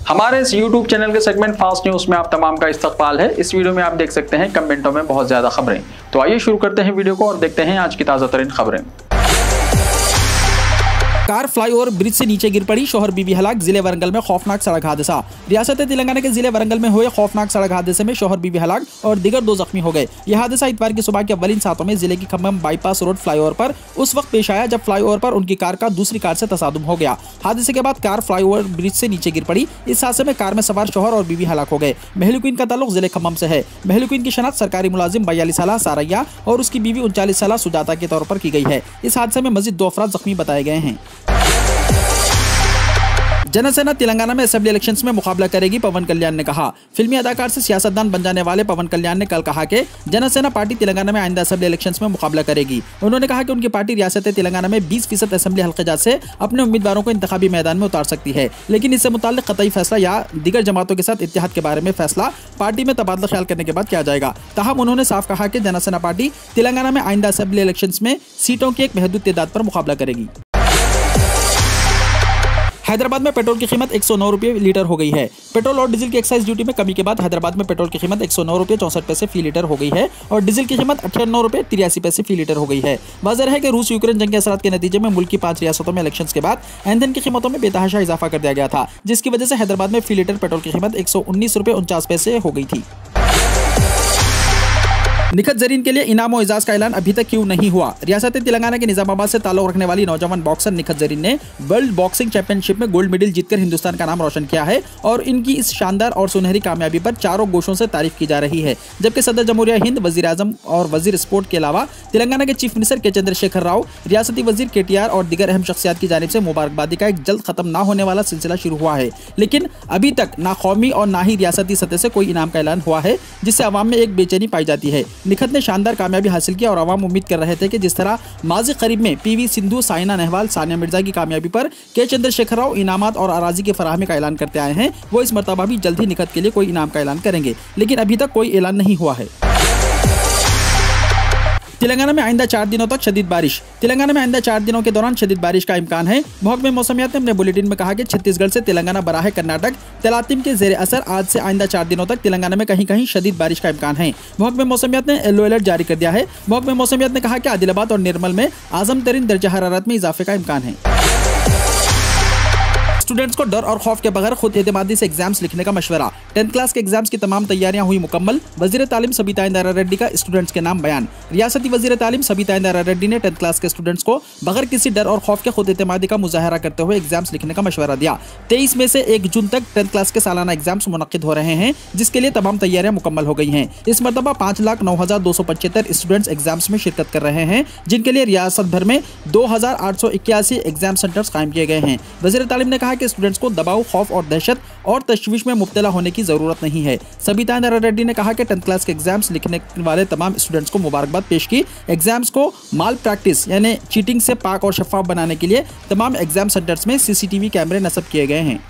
हमारे इस YouTube channel के सेगमेंट फास्ट न्यूज में आप तमाम का इस्तकबाल है। इस वीडियो में आप देख सकते हैं कमेंटों में बहुत ज्यादा खबरें। तो आइए शुरू करते हैं वीडियो को और देखते हैं आज की ताजा तरीन खबरें। कार फ्लाईओवर ब्रिज से नीचे गिर पड़ी, शौहर बीवी हलाक, जिले वरंगल में खौफनाक सड़क हादसा। रियासत तेलंगाना के जिले वरंगल में हुए खौफनाक सड़क हादसे में शौहर बीवी हलाक और दिगर 2 जख्मी हो गए। यह हादसा इतवार की सुबह के अव्वलीन सातों में जिले की खम्मम बाईपास रोड फ्लाईओवर पर उस वक्त पेश आया जब फ्लाईओवर पर उनकी कार का दूसरी कार से तसादुम हो गया। हादसे के बाद कार फ्लाईओवर ब्रिज से नीचे गिर पड़ी। इस हादसे में कार में सवार शौहर और बीवी हलाक हो गए। महलुकीन का ताल्लुक जिले खम्मम से है। महलुकीन की शनाख्त सरकारी मुलाजिम 42 साल सारैया और उसकी बीवी 39 साल सुजाता के तौर पर की गई है। इस हादसे में मजीद 2 अफराद जख्मी बताए गए हैं। जनसेना तेलंगाना में असेंबली इलेक्शंस में मुकाबला करेगी, पवन कल्याण ने कहा। फिल्मी अदाकार से सियासतदान बन जाने वाले पवन कल्याण ने कल कहा कि जनसेना पार्टी तेलंगाना में आइंदा असेंबली इलेक्शंस में मुकाबला करेगी। उन्होंने कहा कि उनकी पार्टी रियासत तेलंगाना में 20% असेंबली हल्के से अपने उम्मीदवारों को इंतखाबी मैदान में उतार सकती है, लेकिन इससे मुताल्लिक कतई फैसला या दीगर जमातों के साथ इत्तेहाद के बारे में फैसला पार्टी में तबादला ख्याल करने के बाद किया जाएगा। ताहम उन्होंने साफ कहा कि जनसेना पार्टी तेलंगाना में आइंदा असेंबली इलेक्शंस में सीटों की एक महदूद तादाद पर मुकाबला करेगी। हैदराबाद में पेट्रोल की कीमत 109 रुपये लीटर हो गई है। पेट्रोल और डीजल की एक्साइज ड्यूटी में कमी के बाद हैदराबाद में पेट्रोल की कीमत 109 रुपये 64 पैसे फी लीटर हो गई है और डीजल की कीमत 98 रुपये 83 पैसे फी लीटर हो गई है। वाज़ेह है कि रूस यूक्रेन जंग के असरात के नतीजे में मुल्क की 5 रियासतों में इलेक्शंस के बाद ईंधन की कीमतों में बेतहाशा इजाफा कर दिया गया था, जिसकी वजह से हैदराबाद में फी लीटर पेट्रोल की कीमत 119 रुपये 49 पैसे हो गई थी। निखत जरीन के लिए इनाम और एजाज का ऐलान अभी तक क्यों नहीं हुआ? रियासत तेलंगाना के निजामाबाद से ताल्लुक रखने वाली नौजवान बॉक्सर निखत जरीन ने वर्ल्ड बॉक्सिंग चैंपियनशिप में गोल्ड मेडल जीतकर हिंदुस्तान का नाम रोशन किया है और इनकी इस शानदार और सुनहरी कामयाबी पर चारों गोशों से तारीफ की जा रही है। जबकि सदर जमहूरिया हिंद, वजीर आजम और वजीर स्पोर्ट के अलावा तेलंगाना के चीफ मिनिस्टर के चंद्रशेखर राव, रियासती वजीर KTR और दीगर अहम शख्सियात की जानिब से मुबारकबादी का एक जल्द खत्म ना होने वाला सिलसिला शुरू हुआ है, लेकिन अभी तक ना कौमी और ना ही रियासती सतह से कोई इनाम का ऐलान हुआ है, जिससे अवाम में एक बेचैनी पाई जाती है। निखत ने शानदार कामयाबी हासिल की और आवाम उम्मीद कर रहे थे कि जिस तरह माजी करीब में PV सिंधु, साइना नेहवाल, सानिया मिर्जा की कामयाबी पर के चंद्रशेखर राव इनामात और अराजी की फराहमी का ऐलान करते आए हैं, वो इस मरतबा भी जल्द ही निखत के लिए कोई इनाम का ऐलान करेंगे, लेकिन अभी तक कोई ऐलान नहीं हुआ है। तेलंगाना में आइंदा 4 दिनों तक शदीद बारिश। तेलंगाना में आइंदा 4 दिनों के दौरान शदीद बारिश का इम्कान है। महकमे मौसमियात ने अपने बुलेटिन में कहा कि छत्तीसगढ़ से तेलंगाना बराह कर्नाटक तेलातिम के जेर असर आज से आइंदा 4 दिनों तक तेलंगाना में कहीं कहीं शदीद बारिश का इम्कान है। महकमे मौसमियात ने येलो अलर्ट जारी कर दिया है। महकमे मौसमियात ने कहा कि आदिलाबाद और निर्मल में आजम तरीन दर्जा हरारत में इजाफे का इम्कान है। स्टूडेंट्स को डर और खौफ के बगैर खुद एतमादी से एग्जाम्स लिखने का मशवरा। 10th क्लास के एग्जाम्स की तमाम तैयारियां हुई मुकम्मल। वजीर तालीम सबिता इंदिरा रेड्डी का स्टूडेंट्स के नाम बयान। रियासती वजीर तालीम सबिता इंदिरा रेड्डी ने 10th क्लास के स्टूडेंट्स को बगैर किसी डर और खौफ के खुद एतमादी का मुजाहरा करते हुए एग्जाम्स लिखने का मशवरा दिया। 23 में से 1 जून तक 10th क्लास के सालाना एग्जाम्स मुनक्किद हो रहे हैं, जिसके लिए तमाम तैयारियां मुकम्मल हो गई हैं। इस मरतबा 5,09,275 स्टूडेंट्स एग्जाम्स में शिरकत कर रहे हैं, जिनके लिए रियासत भर में 2,881 एग्जाम सेंटर्स कायम किए गए हैं। वजीर तालीम ने कहा कि स्टूडेंट्स को दबाव, खौफ और दहशत और तशवीश में मुब्तला होने की जरूरत नहीं है। सबिता इंदिरा रेड्डी ने कहा कि 10th क्लास के एग्जाम्स लिखने वाले तमाम स्टूडेंट्स को मुबारकबाद पेश की। एग्जाम्स को माल प्रैक्टिस यानी चीटिंग से पाक और शफाफ बनाने के लिए तमाम एग्जाम सेंटर्स में CCTV कैमरे नस्ब किए गए हैं।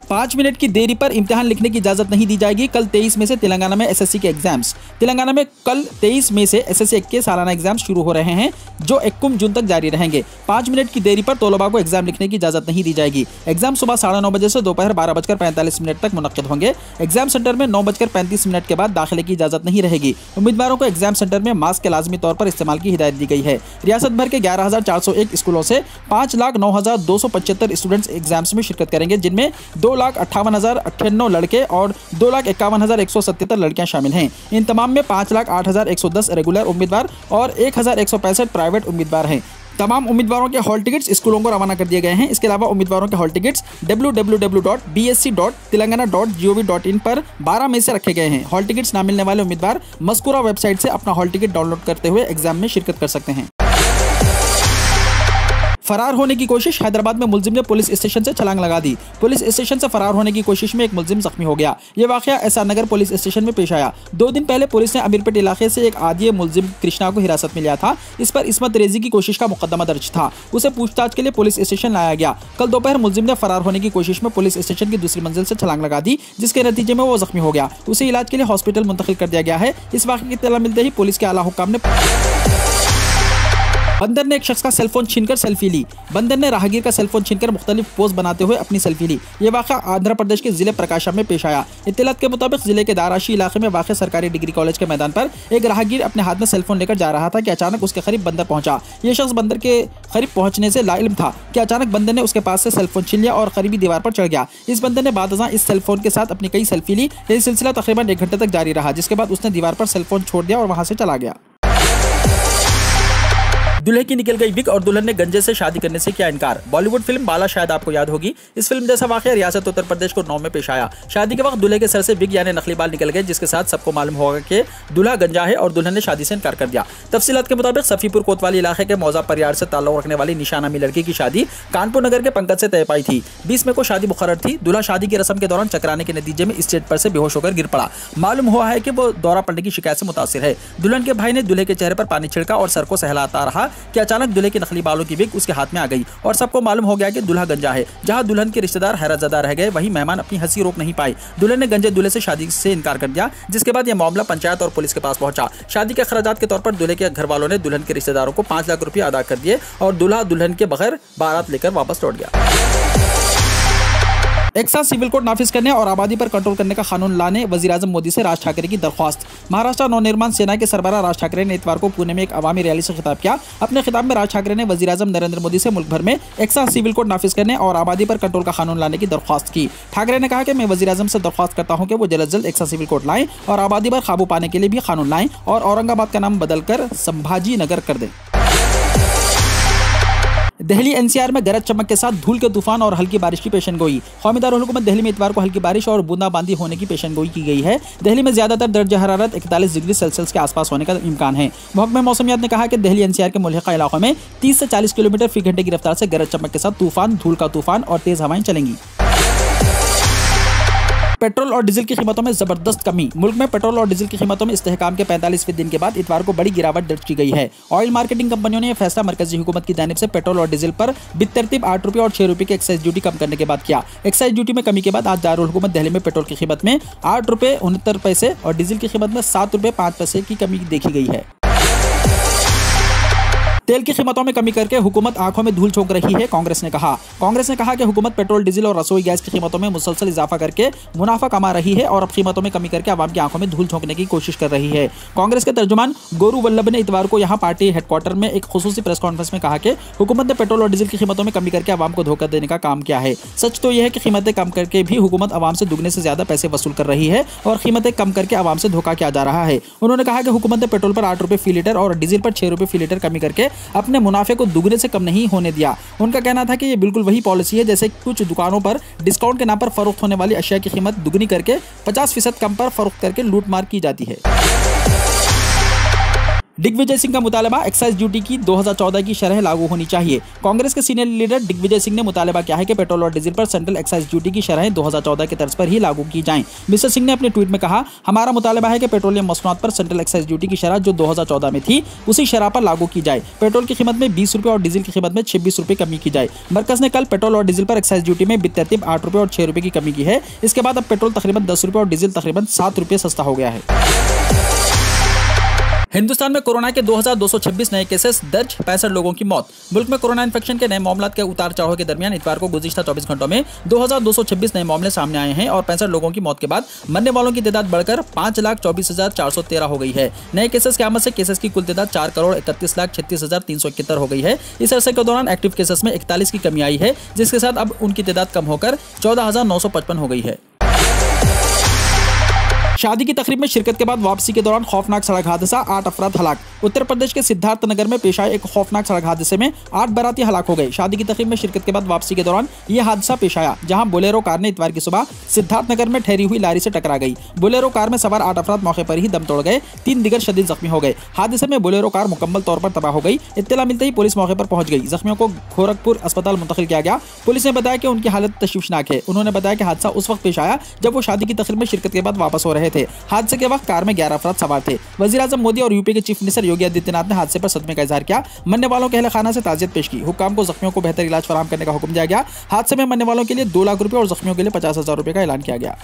5 मिनट की देरी पर इम्तिहान लिखने की इजाजत नहीं दी जाएगी। कल 23 में से तेलंगाना में SSC के एग्जाम्स। तेलंगाना में कल 23 में से SSC के सालाना एग्जाम्स शुरू हो रहे हैं, जो 21 जून तक जारी रहेंगे। 5 मिनट की देरी पर तलबा को एग्जाम लिखने की इजाजत नहीं दी जाएगी। एग्जाम सुबह 9:30 बजे से दोपहर 12:45 तक मुनक्किद होंगे। एग्जाम सेंटर में 9:35 के बाद दाखिले की इजाजत नहीं रहेगी। उम्मीदवारों को एग्जाम सेंटर में मास्क के लाजमी तौर पर इस्तेमाल की हिदायत दी गई है। रियासत भर के 11,401 स्कूलों से 5,09,275 स्टूडेंट्स एग्जाम्स में शिरकत करेंगे, जिनमें 2,58,098 लड़के और 2,51,177 लड़कियां शामिल हैं। इन तमाम में 5,08,110 रेगुलर उम्मीदवार और 1,165 प्राइवेट उम्मीदवार हैं। तमाम उम्मीदवारों के हॉल टिकट्स स्कूलों को रवाना कर दिए गए हैं। इसके अलावा उम्मीदवारों के हॉल टिकट्स www.bsc.telangana.gov.in पर 12 मई से रखे गए हैं। हॉल टिकट्स ना मिलने वाले उम्मीदवार मज़कूरा वेबसाइट से अपना हॉल टिकट डाउनलोड करते हुए एग्जाम में शिरकत कर सकते हैं। फरार होने की कोशिश। हैदराबाद में मुलजिम ने पुलिस स्टेशन से छलांग लगा दी। पुलिस स्टेशन से फरार होने की कोशिश में एक मुलजिम जख्मी हो गया। यह वाकया SR नगर पुलिस स्टेशन में पेश आया। 2 दिन पहले पुलिस ने अमीरपेट इलाके से एक आदिय मुलजिम कृष्णा को हिरासत में लिया था। इस पर इस्मत रेजी की कोशिश का मुकदमा दर्ज था। उसे पूछताछ के लिए पुलिस स्टेशन लाया गया। कल दोपहर मुलजिम ने फरार होने की कोशिश में पुलिस स्टेशन की दूसरी मंजिल से छलांग लगा दी, जिसके नतीजे में वो जख्मी हो गया। उसे इलाज के लिए हॉस्पिटल मुंतकिल कर दिया गया है। इस वाकये की इत्तला मिलते ही पुलिस के आला हुक्काम ने बंदर ने एक शख्स का सेलफोन छीनकर सेल्फी ली। बंदर ने राहगीर का सेलफोन छीनकर मुख्तलिफ पोज बनाते हुए अपनी सेल्फी ली। ये वाक़ा आंध्र प्रदेश के जिले प्रकाशम में पेश आया। इत्तलात के मुताबिक जिले के दाराशी इलाके में वाक़ सरकारी डिग्री कॉलेज के मैदान पर एक राहगीर अपने हाथ में सेलफोन लेकर जा रहा था कि अचानक उसके करीब बंदर पहुंचा। ये शख्स बंदर के करीब पहुंचने से लाइल्म था कि अचानक बंदर ने उसके पास से सेलफोन छीन लिया और करीबी दीवार पर चढ़ गया। इस बंदर ने बादशाह इस सेलफोन के साथ अपनी कई सेल्फी ली। यह सिलसिला तकरीबन 1 घंटे तक जारी रहा, जिसके बाद उसने दीवार पर सेलफोन छोड़ दिया और वहां से चला गया। दूल्हे की निकल गई विग और दुल्हन ने गंजे से शादी करने से किया इनकार। बॉलीवुड फिल्म बाला शायद आपको याद होगी। इस फिल्म जैसा वाकया रियासत उत्तर प्रदेश को 9 में पेश आया। शादी के वक्त दूल्हे के सर से विग यानी नकली बाल निकल गए, जिसके साथ सबको मालूम होगा कि दूल्हा गंजा है और दुल्हन ने शादी से इनकार कर दिया। तफसीलात के मुताबिक सफीपुर कोतवाली इलाके के मौजा परियार से ताल्लुक रखने वाली निशा नामी लड़की की शादी कानपुर नगर के पंकज से तय पाई थी। 20 मई को शादी मुकर्रर थी। दूल्हा शादी की रस्म के दौरान चकराने के नतीजे में स्टेज पर से बेहोश होकर गिर पड़ा। मालूम हुआ है कि वो दौरा पड़ने की शिकायत से मुतासिर है। दुल्हन के भाई ने दूल्हे के चेहरे पर पानी छिड़का और सर को सहलाता रहा कि अचानक दूल्हे की नकली बालों की विग उसके हाथ में आ गई और सबको मालूम हो गया कि दूल्हा गंजा है। जहां दुल्हन के रिश्तेदार हैरतज़दा रह गए, वहीं मेहमान अपनी हंसी रोक नहीं पाए। दुल्हन ने गंजे दूल्हे से शादी से इनकार कर दिया, जिसके बाद यह मामला पंचायत और पुलिस के पास पहुंचा। शादी के खर्चात के तौर पर दूल्हे के घर वालों ने दुल्हन के रिश्तेदारों को 5 लाख रुपए अदा कर दिए और दूल्हा दुल्हन के बगैर बारात लेकर वापस लौट गया। एक साथ सिविल कोड नाफिज करने और आबादी पर कंट्रोल करने का कानून लाने वज़ीर-ए-आज़म मोदी से राज ठाकरे की दरख्वास्त। महाराष्ट्र नवनिर्माण सेना के सरबराह राज ठाकरे ने इतवार को पुणे में एक अवामी रैली से खिताब किया। अपने खिताब में राज ठाकरे ने वज़ीर-ए-आज़म नरेंद्र मोदी से मुल्क भर में एक साथ सिविल कोड नाफिज करने और आबादी पर कंट्रोल का कानून लाने की दरख्वास्त की। ठाकरे ने कहा कि मैं वज़ीर-ए-आज़म से दरख्वास्त करता हूं कि वो जल्द से जल्द एक साथ सिविल कोड लाएं और आबादी पर काबू पाने के लिए भी कानून लाएं और औरंगाबाद का नाम बदलकर संभाजी नगर कर दें। दिल्ली एनसीआर में गरज चमक के साथ धूल के तूफान और हल्की बारिश की पेशेनगोई। कौमी दारुल हुकूमत दिल्ली में इतवार को हल्की बारिश और बूंदाबांदी होने की पेशेनगोई की गई है। दिल्ली में ज्यादातर दर्जा हरारत 41 डिग्री सेल्सियस के आसपास होने का इम्कान है। महकमा मौसमियात ने कहा कि दिल्ली एनसीआर के मुल्हिका इलाकों में 30 से 40 किलोमीटर फी घंटे की रफ्तार से गरज चमक के साथ तूफान, धूल का तूफान और तेज हवाएं चलेंगी। पेट्रोल और डीजल की कीमतों में जबरदस्त कमी। मुल्क में पेट्रोल और डीजल की कीमतों में इस्तेहकाम के 45वें दिन के बाद इतवार को बड़ी गिरावट दर्ज की गई है। ऑयल मार्केटिंग कंपनियों ने यह फैसला मरकजी हुकूमत की जानिब से पेट्रोल और डीजल पर बितरतीब 8 रुपये और 6 रुपये की एक्साइज ड्यूटी कम करने के बाद किया। एक्साइज ड्यूटी में कमी के बाद आज दारुल हुकूमत दिल्ली में पेट्रोल की कीमत में 8 रुपये 69 पैसे और डीजल की कीमत में 7 रुपये 5 पैसे की कमी देखी गई है। तेल की कीमतों में कमी करके हुकूमत आंखों में धूल झोंक रही है, कांग्रेस ने कहा कि हुकूमत पेट्रोल, डीजल और रसोई गैस की कीमतों में मुसलसल इजाफा करके मुनाफा कमा रही है और अब कीमतों में कमी करके आवाम की आंखों में धूल झोंकने की कोशिश कर रही है। कांग्रेस के तर्जुमान गोरू वल्लभ ने इतवार को यहां पार्टी हेडक्वार्टर में एक खुसूसी प्रेस कॉन्फ्रेंस में कहा कि हुकूमत ने पेट्रोल और डीजल की कीमतों में कमी करके आवाम को धोखा देने का काम किया है। सच तो यह है कि कीमतें कम करके भी हुकूमत आवाम से दुगने से ज्यादा पैसे वसूल कर रही है और कीमतें कम करके आवाम से धोखा किया जा रहा है। उन्होंने कहा कि हुकूमत ने पेट्रोल पर 8 रुपये फी लीटर और डीजल पर 6 रुपये फी लीटर कमी करके अपने मुनाफे को दुगने से कम नहीं होने दिया। उनका कहना था कि यह बिल्कुल वही पॉलिसी है जैसे कुछ दुकानों पर डिस्काउंट के नाम पर फरोख्त होने वाली अशिया की कीमत दुगनी करके 50% कम पर फरोख्त करके लूटमार की जाती है। दिग्विजय सिंह का मुतालबा, एक्साइज ड्यूटी की 2014 की शरह लागू होनी चाहिए। कांग्रेस के सीनियर लीडर दिग्विजय सिंह ने मुतालबा किया है कि पेट्रोल और डीजल पर सेंट्रल एक्साइज ड्यूटी की शरह 2014 के तर्ज पर ही लागू की जाएं। मिस्टर सिंह ने अपने ट्वीट में कहा, हमारा मुतालबा है कि पेट्रोलियम मसनूआत पर सेंट्रल एक्साइज ड्यूटी की शरह जो 2014 में थी उसी शरह पर लागू की जाए। पेट्रोल की कीमत में 20 रुपये और डीजल की कीमत में 26 रुपये कमी की जाए। मरकज ने कल पेट्रोल और डीजल पर एक्साइज ड्यूटी में बितरतीब 8 रुपये और 6 रुपये की कमी की है। इसके बाद अब पेट्रोल तकरीबन 10 रुपये और डीजल तकरीबन 7 रुपये सस्ता हो गया है। हिंदुस्तान में कोरोना के 2226 नए केसेस दर्ज, 65 लोगों की मौत। मुल्क में कोरोना इन्फेक्शन के नए मामलों के उतार चढ़ाव के दरमियान इतवार को गुज़िश्ता 24 घंटों में 2226 नए मामले सामने आए हैं और 65 लोगों की मौत के बाद मरने वालों की तादाद बढ़कर 5,24,413 हो गई है। नए केसेस की आमद से केसेस की कुल तादाद 4,31,36,371 हो गई है। इस अरसे के दौरान एक्टिव केसेस में 41 की कमी आई है, जिसके साथ अब उनकी तादाद कम होकर 14,955 हो गई है। शादी की तकरीब में शिरकत के बाद वापसी के दौरान खौफनाक सड़क हादसा, 8 अफराद हलाक। उत्तर प्रदेश के सिद्धार्थ नगर में पेश आए एक खौफनाक सड़क हादसे में 8 बाराती हलाक हो गए। शादी की तकरीब में शिरकत के बाद वापसी के दौरान यह हादसा पेश आया, जहां बोलेरो कार ने इतवार की सुबह सिद्धार्थ नगर में ठहरी हुई लारी से टकरा गई। बोलेरो कार में सवार 8 अफराद मौके पर ही दम तोड़ गए, 3 दिगर शदीद जख्मी हो गए। हादसे में बोलेरो कार मुकम्मल तौर पर तबाह हो गई। इत्तला मिलते ही पुलिस मौके पर पहुंच गई। जख्मियों को गोरखपुर अस्पताल मुंतकिल किया गया। पुलिस ने बताया कि उनकी हालत तशवीशनाक है। उन्होंने बताया कि हादसा उस वक्त पेश आया जब वो शादी की तकरीब में शिरकत के बाद वापस हो रहे थे। हादसे के वक्त कार में 11 अफराद सवार थे। वज़ीर-ए-आज़म मोदी और यूपी के चीफ मिनिस्टर योगी आदित्यनाथ ने हादसे पर सदमे का इजहार किया। मरने वालों के अहले खाना से ताज़ियत पेश की। हुक्काम को जख्मियों को बेहतर इलाज फराहम करने का हुक्म दिया गया। हादसे में मरने वालों के लिए 2 लाख रुपये और जख्मियों के लिए 50,000 रुपये का ऐलान किया गया।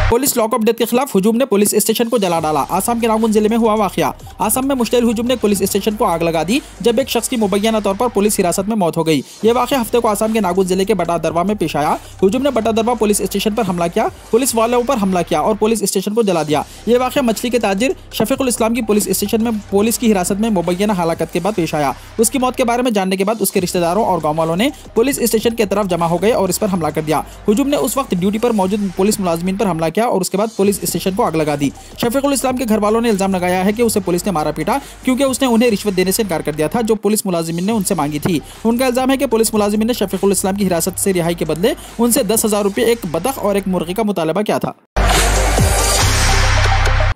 पुलिस लॉकअप डेथ के खिलाफ हुजूम ने पुलिस स्टेशन को जला डाला। आसाम के रांगून जिले में हुआ वाकया। आसाम में मुश्तइल हुजूम ने पुलिस स्टेशन को आग लगा दी जब एक शख्स की मुबैना तौर पर पुलिस हिरासत में मौत हो गई। यह वाकया हफ्ते को आसाम के नागौर जिले के बटादरवा में पेश आया। हुजूम ने बटादरवा पुलिस स्टेशन पर हमला किया, पुलिस वालों पर हमला किया और पुलिस स्टेशन को जला दिया। यह वाकया मछली के ताजिर शफीकुल इस्लाम की पुलिस स्टेशन में पुलिस की हिरासत में मुबैना हलाकत के बाद पेश आया। उसकी मौत के बारे में जानने के बाद उसके रिश्तेदारों और गाँव वालों ने पुलिस स्टेशन की तरफ जमा हो गए और इस पर हमला कर दिया। हुजूम ने उस वक्त ड्यूटी पर मौजूद पुलिस मुलाजिमीन पर हमला किया और उसके बाद पुलिस स्टेशन को आग लगा दी। शफीकुल इस्लाम के घर वालों ने इल्जाम लगाया है कि उसे पुलिस ने मारा पीटा क्योंकि उसने उन्हें रिश्वत देने से इनकार कर दिया था जो पुलिस मुलाजिमीन ने उनसे मांगी थी। उनका इल्जाम है कि पुलिस मुलाजिमीन ने शफीकुल इस्लाम की हिरासत से रिहाई के बदले उनसे 10,000 रुपये, एक बतख और एक मुर्गी का मुतालबा किया था।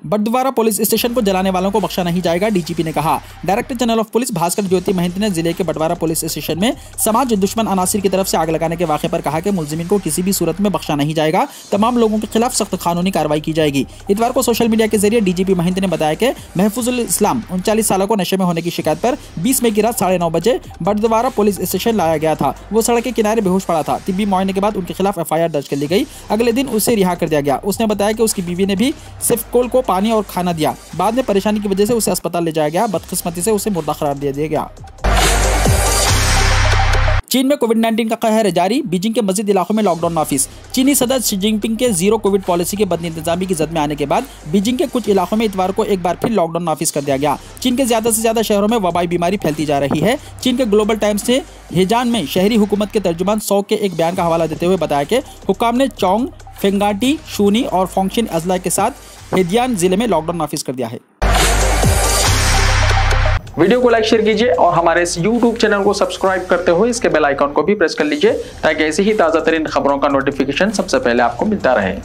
बटद्वारा पुलिस स्टेशन को जलाने वालों को बख्शा नहीं जाएगा, डीजीपी ने कहा। Director general of police Bhaskar Jyoti Mahanta ने जिले के बटवारा पुलिस स्टेशन में समाज दुश्मन अनासिर की तरफ से आग लगाने के वाक़े पर कहा कि मुलजिमीन को किसी भी सूरत में बख्शा नहीं जाएगा, तमाम लोगों के खिलाफ सख्त कानूनी कार्रवाई की जाएगी। इतवार को सोशल मीडिया के जरिए डीजीपी महंत ने बताया कि महफूजुल इस्लाम 39 सालों को नशे में होने की शिकायत पर 20 मई की रात 9:30 बजे बटद्वारा पुलिस स्टेशन लाया गया था। वो सड़क के किनारे बेहोश पड़ा था। तिब्बी मुआयने के बाद उनके खिलाफ FIR दर्ज कर ली गई। अगले दिन उसे रिहा कर दिया गया। उसने बताया कि उसकी बीवी ने भी सिफकोल को पानी और खाना दिया। बाद में परेशानी की वजह से उसे अस्पताल ले जाया गया। बदकिस्मती से उसे मुर्दा करार दे दिया गया। चीन में कोविड-19 का कहर जारी, बीजिंग के मस्जिद इलाकों में लॉकडाउन नाफिज। चीनी सदर शी जिनपिंग के जीरो कोविड पॉलिसी के बदइंतजामी की जद में आने के बाद बीजिंग के कुछ इलाकों में इतवार को एक बार फिर लॉकडाउन नाफिज कर दिया गया। चीन के ज्यादा से ज्यादा शहरों में वबाई बीमारी फैलती जा रही है। चीन के ग्लोबल टाइम्स ने हेजान में शहरी हुकूमत के तर्जुमान सौ के एक बयान का हवाला देते हुए बताया कि हुक्काम ने चोंग, फेंगाटी, शूनी और फोंगशिन अजला के साथ हेदियान जिले में लॉकडाउन नाफिज कर दिया है। वीडियो को लाइक शेयर कीजिए और हमारे इस YouTube चैनल को सब्सक्राइब करते हुए इसके बेल आइकॉन को भी प्रेस कर लीजिए ताकि ऐसी ही ताज़ा तरीन खबरों का नोटिफिकेशन सबसे पहले आपको मिलता रहे।